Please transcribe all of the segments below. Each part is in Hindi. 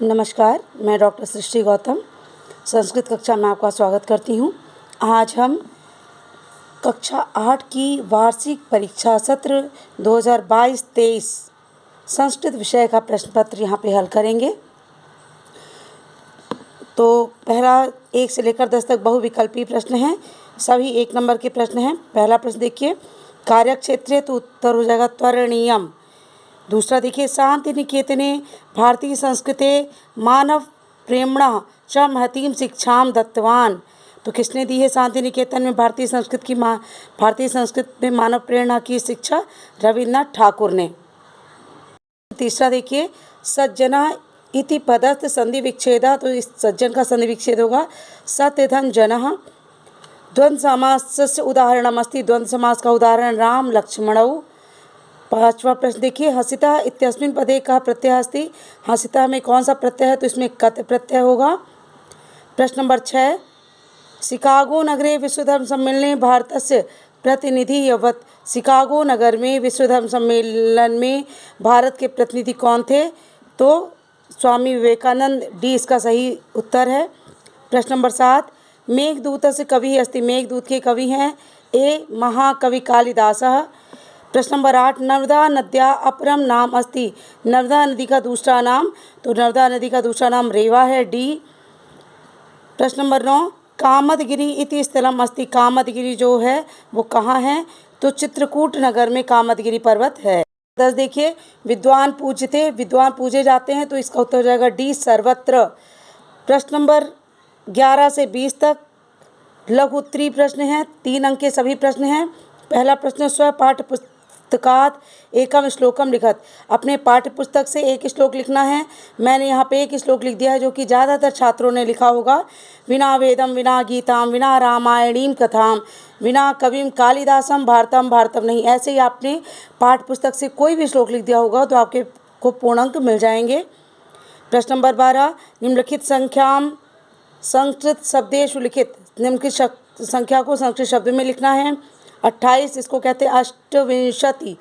नमस्कार, मैं डॉक्टर सृष्टि गौतम संस्कृत कक्षा में आपका स्वागत करती हूँ। आज हम कक्षा 8 की वार्षिक परीक्षा सत्र 2022-23 संस्कृत विषय का प्रश्न पत्र यहाँ पे हल करेंगे। तो पहला 1 से लेकर 10 तक बहुविकल्पी प्रश्न हैं, सभी 1 नंबर के प्रश्न हैं। पहला प्रश्न देखिए, कार्यक्षेत्रे तो उत्तर हो जाएगा त्वरणीयम। दूसरा देखिए, शांति निकेतने भारतीय संस्कृते मानव प्रेमणा च महतीम शिक्षाम दत्तवान। तो किसने दी है शांति निकेतन में भारतीय संस्कृत में मानव प्रेरणा की शिक्षा? रविन्द्रनाथ ठाकुर ने। तीसरा देखिए, सज्जना इति पदस्थ संधि विच्छेदा। तो इस सज्जन का संधि विच्छेद होगा सत्यधन जनः। द्वंद्व समासस्य उदाहरणमस्ति। द्वंद्व समास का उदाहरण राम लक्ष्मणौ। पांचवा प्रश्न देखिए, हसिता इत्यस्मिन् पदे कः प्रत्ययः अस्ति। हसिता में कौन सा प्रत्यय है? तो इसमें कत प्रत्यय होगा। प्रश्न नंबर 6, शिकागो नगरे विश्व धर्म सम्मेलने भारतस्य प्रतिनिधि अभवत्। शिकागो नगर में विश्व धर्म सम्मेलन में भारत के प्रतिनिधि कौन थे? तो स्वामी विवेकानंद। डी इसका सही उत्तर है। प्रश्न नंबर 7, मेघदूतस्य कविः अस्ति। मेघदूत के कवि हैं ए महाकवि कालिदासः। प्रश्न नंबर 8, नर्मदा नद्या अपरम नाम अस्ति। नर्मदा नदी का दूसरा नाम? तो नर्मदा नदी का दूसरा नाम रेवा है। डी। प्रश्न नंबर 9, कामदगिरि इति स्थलम अस्ति। कामदगिरि जो है वो कहाँ है? तो चित्रकूट नगर में कामदगिरि पर्वत है। 10 देखिए, विद्वान पूजते। विद्वान पूजे जाते हैं, तो इसका उत्तर हो जाएगा डी सर्वत्र। प्रश्न नंबर 11 से 20 तक लघु उत्तरीय प्रश्न हैं, 3 अंक के सभी प्रश्न हैं। पहला प्रश्न, स्व पाठ्य पुस्तकात एकम श्लोकम लिखत। अपने पाठ्य पुस्तक से एक श्लोक लिखना है। मैंने यहाँ पे एक श्लोक लिख दिया है जो कि ज़्यादातर छात्रों ने लिखा होगा। विना वेदम विना गीताम विना रामायणीम कथाम विना कविम कालिदासम भारतम भारतम नहीं। ऐसे ही आपने पाठ्य पुस्तक से कोई भी श्लोक लिख दिया होगा तो आपके को पूर्ण अंक मिल जाएंगे। प्रश्न नंबर 12, निम्नलिखित संख्याम संस्कृत शब्देषु लिखित। निम्नलिखित संख्या को संस्कृत शब्द में लिखना है। 28 इसको कहते हैं अष्टविंशति।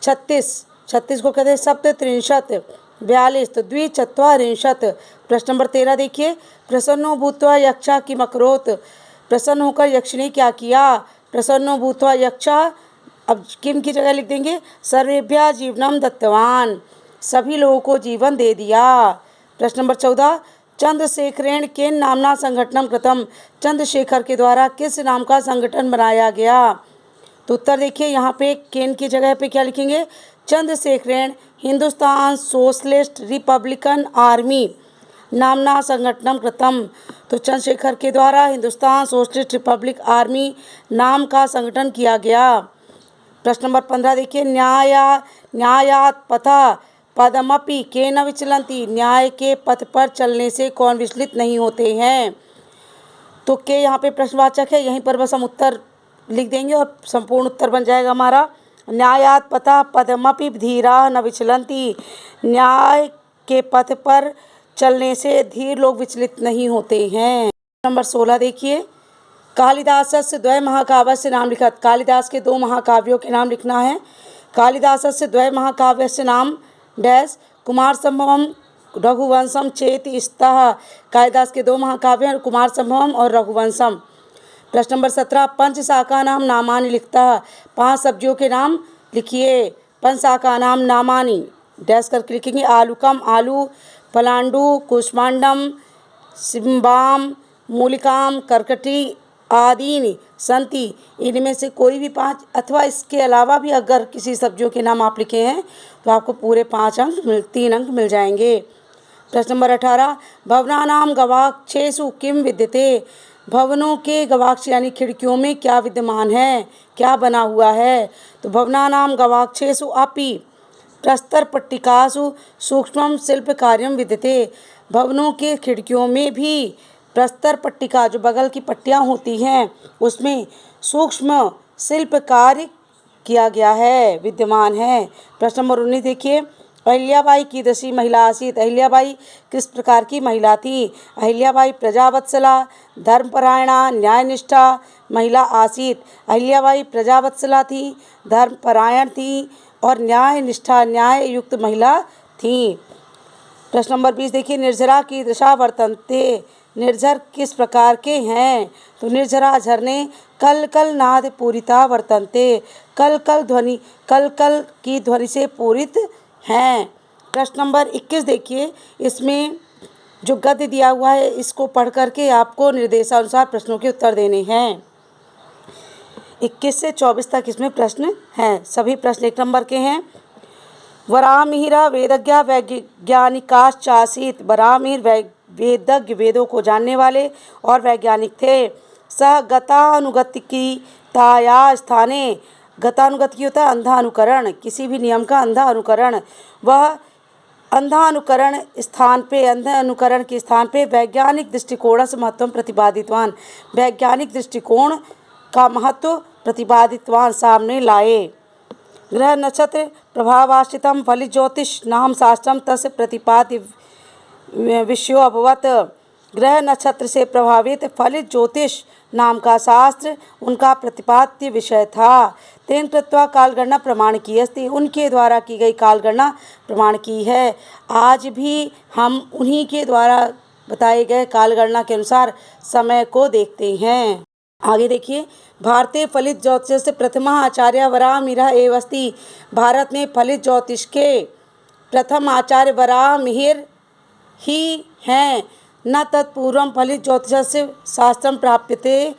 36 को कहते हैं सप्तत्रिंशत्। 42 तो द्विचत्वारिंशत्। प्रश्न नंबर 13 देखिए, प्रसन्नो भूत्वा यक्षा किमकरोत्। प्रसन्न होकर यक्ष ने क्या किया? प्रसन्नो भूत्वा यक्षा, अब किम की जगह लिख देंगे सर्वेभ्यः जीवनम दत्तवान। सभी लोगों को जीवन दे दिया। प्रश्न नंबर 14, चंद्रशेखरेण केन नामना संगठनम कृतम। चंद्रशेखर के द्वारा किस नाम का संगठन बनाया गया? तो उत्तर देखिए, यहाँ पे केन की जगह पे क्या लिखेंगे? चंद्रशेखरेण हिंदुस्तान सोशलिस्ट रिपब्लिकन आर्मी नामना संगठनम कृतम। तो चंद्रशेखर के द्वारा हिंदुस्तान सोशलिस्ट रिपब्लिक आर्मी नाम का संगठन किया गया। प्रश्न नंबर 15 देखिए, न्यायात पथा पदमपि के न विचलंती। न्याय के पथ पर चलने से कौन विचलित नहीं होते हैं? तो के यहाँ पे प्रश्नवाचक है, यहीं पर बस हम उत्तर लिख देंगे और संपूर्ण उत्तर बन जाएगा हमारा। न्यायात पथा पदमपि धीरा न विचलंती। न्याय के पथ पर चलने से धीर लोग विचलित नहीं होते हैं। नंबर 16 देखिए, कालिदासस्य द्वय महाकाव्यस्य नाम लिखत। कालिदास के 2 महाकाव्यों के नाम लिखना है। कालिदासस्य द्वय महाकाव्यस्य नाम डैश कुमार संभवम रघुवंशम चेति स्तः। कालिदास के 2 महाकाव्य हैं, कुमार संभवम और रघुवंशम। प्रश्न नंबर 17, पंच शाखा नाम नामानि लिखता। 5 सब्जियों के नाम लिखिए। पंच शाखा नाम नामानि डैश करके लिखेंगे आलूकम आलू, पलांडु कुष्मांडम, सिम्बाम, मूलिकाम, करकटी आदि संति। इनमें से कोई भी 5 अथवा इसके अलावा भी अगर किसी सब्जियों के नाम आप लिखे हैं तो आपको पूरे 3 अंक मिल जाएंगे। प्रश्न नंबर 18, भवनानाम गवाक्षेषु किम विद्यते। भवनों के गवाक्ष यानी खिड़कियों में क्या विद्यमान है, क्या बना हुआ है? तो भवनानाम गवाक्षेषु अपि प्रस्तर पट्टिकासु सूक्ष्मम शिल्प कार्यम विद्यते। भवनों के खिड़कियों में भी प्रस्तर पट्टिका जो बगल की पट्टियाँ होती हैं उसमें सूक्ष्म शिल्प कार्य किया गया है, विद्यमान है। प्रश्न नंबर 19 देखिए, अहिल्याबाई कीदृशी महिला आसीत। अहिल्याबाई किस प्रकार की महिला थी? अहिल्याबाई प्रजावत्सला, धर्मपरायणा, न्यायनिष्ठा महिला आसीत। अहिल्याबाई प्रजावत्सला थी, धर्मपरायण थी और न्याय निष्ठा न्याय युक्त महिला थी। प्रश्न नंबर 20 देखिए, निर्झरा की दशा वर्तन्ते, निर्झर किस प्रकार के हैं? तो निर्झरा झरने कल कल नाद पूरिता वर्तन्ते, कल कल की ध्वनि से पूरित हैं। प्रश्न नंबर 21 देखिए, इसमें जो गद्य दिया हुआ है इसको पढ़ करके आपको निर्देशानुसार प्रश्नों के उत्तर देने हैं। 21 से 24 तक इसमें प्रश्न हैं। सभी प्रश्न 1 नंबर के हैं। वराहमिहिर वेदज्ञ वैज्ञानिकाश्चासीत्, वराहमिहिर वेदज्ञ, वेदों को जानने वाले और वैज्ञानिक थे। सह गतानुगतिकीताया स्थाने, गतानुगतिकी होता है अंधा अनुकरण, किसी भी नियम का अंधा अनुकरण। वह अंधा अनुकरण के स्थान पे वैज्ञानिक दृष्टिकोण से महत्व प्रतिपादितवान, वैज्ञानिक दृष्टिकोण का महत्व प्रतिपादितवान सामने लाए। ग्रह नक्षत्र प्रभावाश्रितम फलित ज्योतिष नाम शास्त्रम तस्य प्रतिपाद्य विषयो अभवत। ग्रह नक्षत्र से प्रभावित फलित ज्योतिष नाम का शास्त्र उनका प्रतिपाद्य विषय था। तेन कृत्वा कालगणना प्रमाण की अस्ति, उनके द्वारा की गई कालगणना प्रमाण की है। आज भी हम उन्हीं के द्वारा बताए गए कालगणना के अनुसार समय को देखते हैं। आगे देखिए, भारतीय फलित ज्योतिष से प्रथम आचार्य वराहमिहिर एव अस्ति, भारत में फलित ज्योतिष के प्रथम आचार्य वराहमिहिर ही हैं। न तत्पूर्वम फलित ज्योतिष से शास्त्रम प्राप्यते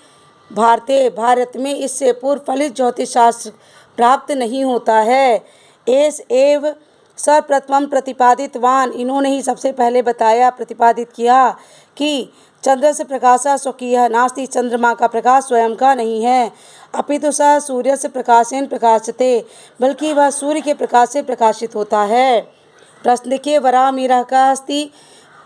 भारते, भारत में इससे पूर्व फलित ज्योतिष शास्त्र प्राप्त नहीं होता है। एस एव सर्वप्रथम प्रतिपादितवान, इन्होंने ही सबसे पहले बताया, प्रतिपादित किया कि चंद्र से प्रकाशः स्वकीयः नास्ति, चंद्रमा का प्रकाश स्वयं का नहीं है। अपितु सः सूर्य से प्रकाशेन प्रकाशते, बल्कि वह सूर्य के प्रकाश से प्रकाशित होता है। प्रश्न देखिए, वराहमिहिर का अस्ति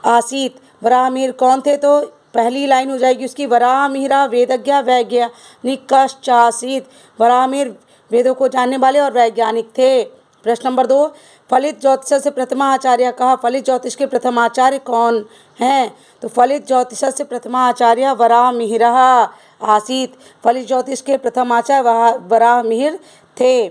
आसीत, वराहमिहिर कौन थे? तो पहली लाइन हो जाएगी उसकी, वराहमिहिर वेदज्ञ वैज्ञानिकाश्चासीत्, वराहमिहिर वेदों को जानने वाले और वैज्ञानिक थे। प्रश्न नंबर 2, फलित ज्योतिष से प्रथमाचार्य कहा, फलित ज्योतिष के प्रथमाचार्य कौन हैं? तो फलित ज्योतिष से प्रथमाचार्य वराहमिहिर आसीत, फलित ज्योतिष के प्रथमाचार्य वराहमिहिर थे।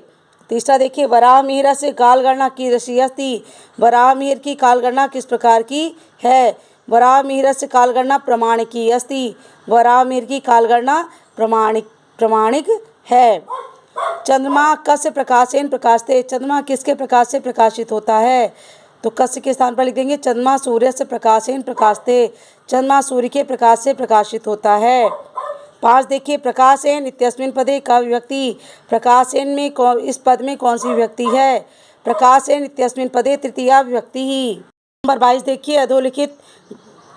तीसरा देखिए, वराहमिहिर से कालगणना की ऋषि अस्ति, वराहमिहिर की कालगणना किस प्रकार की है? वराहमिहिर से कालगणना प्रमाणिकी अस्ति, वराहमिहिर की कालगणना प्रमाणिक है। चंद्रमा कस्य प्रकाशेन प्रकाशते, चंद्रमा किसके प्रकाश से प्रकाशित होता है? तो कस्य के स्थान पर लिख देंगे चंद्रमा सूर्य से प्रकाशेन प्रकाशते, चंद्रमा सूर्य के प्रकाश से प्रकाशित होता है। 5 देखिए, प्रकाशेन इत्यस्मिन् पदे का विभक्ति, प्रकाशेन में इस पद में कौन सी विभक्ति है? प्रकाशेन इत्यस्मिन् पदे तृतीया विभक्ति ही। नंबर 22 देखिए, अधोलिखित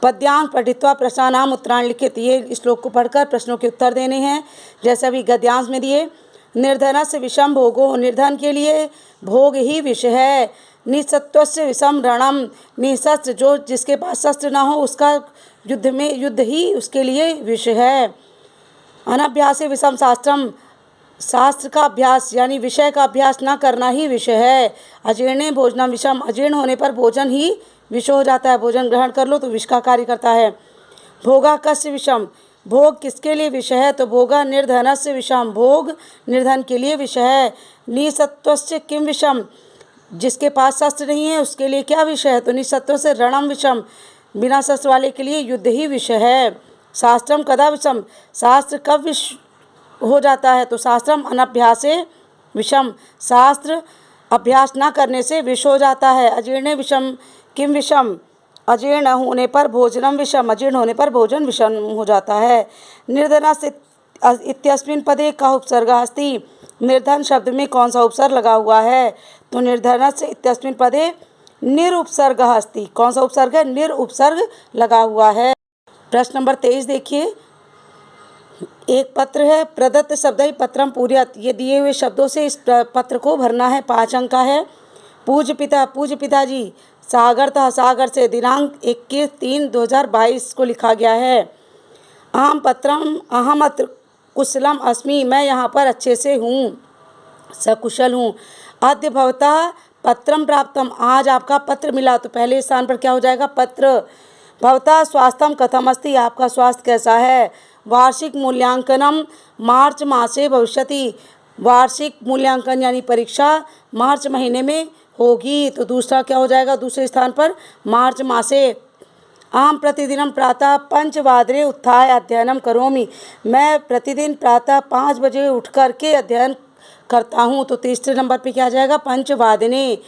पद्यांग पठित्वा प्रश्नानाम उत्तराणि लिखित, ये श्लोक को पढ़कर प्रश्नों के उत्तर देने हैं। जैसे अभी गद्यांश में दिए, निर्धनस्य विषम भोगो, निर्धन के लिए भोग ही विषय है। निःशस्त्रस्य विषम रणम, निःशस्त्र जो जिसके पास शस्त्र ना हो उसका युद्ध ही उसके लिए विषय है। अनभ्यासे विषम शास्त्रम, शास्त्र का अभ्यास यानी विषय का अभ्यास न करना ही विषय है। अजीर्णे भोजनम विषम, अजीर्ण होने पर भोजन ही विष हो जाता है, भोजन ग्रहण कर लो तो विष का कार्य करता है। भोगा कस्य विषम, भोग किसके लिए विषय है? तो भोगा निर्धनस्य विषम, भोग निर्धन के लिए विषय है। निसत्वस्य किम विषम, जिसके पास शस्त्र नहीं है उसके लिए क्या विषय है? तो निसत्व से रणम विषम, बिना शस्त्र वाले के लिए युद्ध ही विषय है। शास्त्रम कदा विषम, शास्त्र कब विष हो जाता है? तो शास्त्रम अनभ्यासे विषम, शास्त्र अभ्यास न करने से विष हो जाता है। अजीर्णे विषम किम विषम, अजीर्ण होने पर भोजनम विषम, अजीर्ण होने पर भोजन विषम हो जाता है। निर्धनस्य इत्यस्मिन् पदे का उपसर्ग अस्ति, निर्धन शब्द में कौन सा उपसर्ग लगा हुआ है? तो निर्धनस्य इत्यस्मिन् पदे निरुपसर्ग अस्ति, कौन सा उपसर्ग है? निरुपसर्ग लगा हुआ है। प्रश्न नंबर 23 देखिए, एक पत्र है, प्रदत्त शब्द ही पत्रम पूर्यात्, ये दिए हुए शब्दों से इस पत्र को भरना है। 5 अंक का है। पूज्य पिताजी सागर से दिनांक 21/3/2022 को लिखा गया है। अहम अत्र कुशलम अस्मि, मैं यहाँ पर अच्छे से हूँ, सकुशल हूँ। अद्य भवतः पत्रम प्राप्तम, आज आपका पत्र मिला, तो पहले स्थान पर क्या हो जाएगा? पत्र। भवतः स्वास्थ्यम कथम अस्ति, आपका स्वास्थ्य कैसा है? वार्षिक मूल्यांकनम मार्च मासे भविष्यति, वार्षिक मूल्यांकन यानी परीक्षा मार्च महीने में होगी। तो दूसरा क्या हो जाएगा, दूसरे स्थान पर मार्च मासे। अहम प्रतिदिनं प्रातः 5 उत्थाय अध्ययनं करोमि। मैं प्रतिदिन प्रातः 5 बजे उठ कर के अध्ययन करता हूँ। तो तीसरे नंबर पे क्या आ जाएगा, 5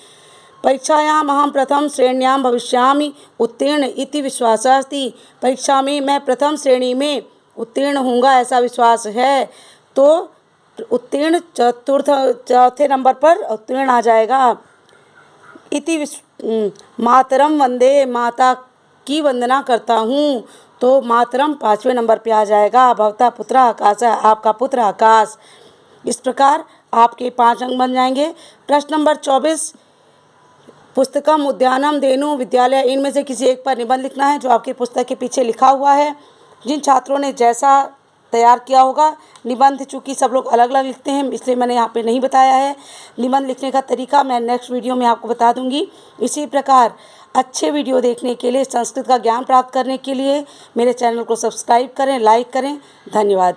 परीक्षायाम अहम प्रथम श्रेण्याम भविष्यामि उत्तीर्ण इति विश्वासः अस्ति। परीक्षा में मैं प्रथम श्रेणी में उत्तीर्ण होऊंगा ऐसा विश्वास है। तो उत्तीर्ण चौथे नंबर पर उत्तीर्ण आ जाएगा। इति मातरम वंदे, माता की वंदना करता हूँ। तो मातरम 5वें नंबर पे आ जाएगा। भवता पुत्र आकाश, आपका पुत्र आकाश। इस प्रकार आपके 5 अंक बन जाएंगे। प्रश्न नंबर 24, पुस्तकम उद्यानम धेनु विद्यालय, इनमें से किसी एक पर निबंध लिखना है जो आपकी पुस्तक के पीछे लिखा हुआ है। जिन छात्रों ने जैसा तैयार किया होगा, निबंध चूँकि सब लोग अलग अलग लिखते हैं इसलिए मैंने यहाँ पे नहीं बताया है। निबंध लिखने का तरीका मैं नेक्स्ट वीडियो में आपको बता दूंगी। इसी प्रकार अच्छे वीडियो देखने के लिए, संस्कृत का ज्ञान प्राप्त करने के लिए मेरे चैनल को सब्सक्राइब करें, लाइक करें। धन्यवाद।